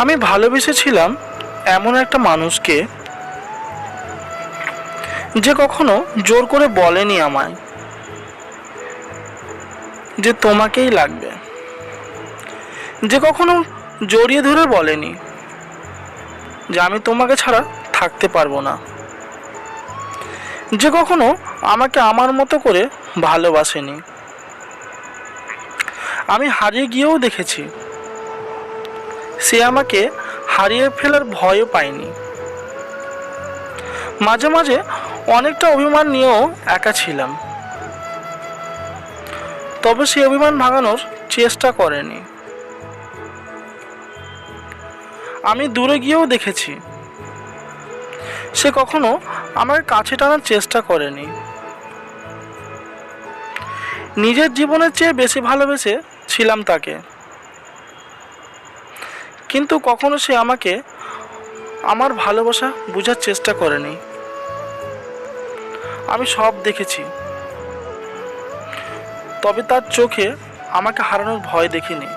আমি ভালোবেসেছিলাম এমন একটা মানুষকে, যে কখনো জোর করে বলেনি আমায় যে তোমাকেই লাগবে, যে কখনো জড়িয়ে ধরে বলেনি যে আমি তোমাকে ছাড়া থাকতে পারবো না, যে কখনো আমাকে আমার মতো করে ভালোবাসেনি। আমি হারিয়ে গিয়েও দেখেছি সে আমাকে হারিয়ে ফেলার ভয়ও পায়নি। মাঝে মাঝে অনেকটা অভিমান নিয়েও একা ছিলাম, তবে সে অভিমান ভাঙানোর চেষ্টা করেনি। আমি দূরে গিয়েও দেখেছি সে কখনো আমাকে কাছে টানার চেষ্টা করেনি। নিজের জীবনের চেয়ে বেশি ভালোবেসে ছিলাম তাকে, কিন্তু কখনো সে আমাকে আমার ভালোবাসা বোঝার চেষ্টা করেনি। আমি সব দেখেছি, তবে তার চোখে আমাকে হারানোর ভয় দেখিনি।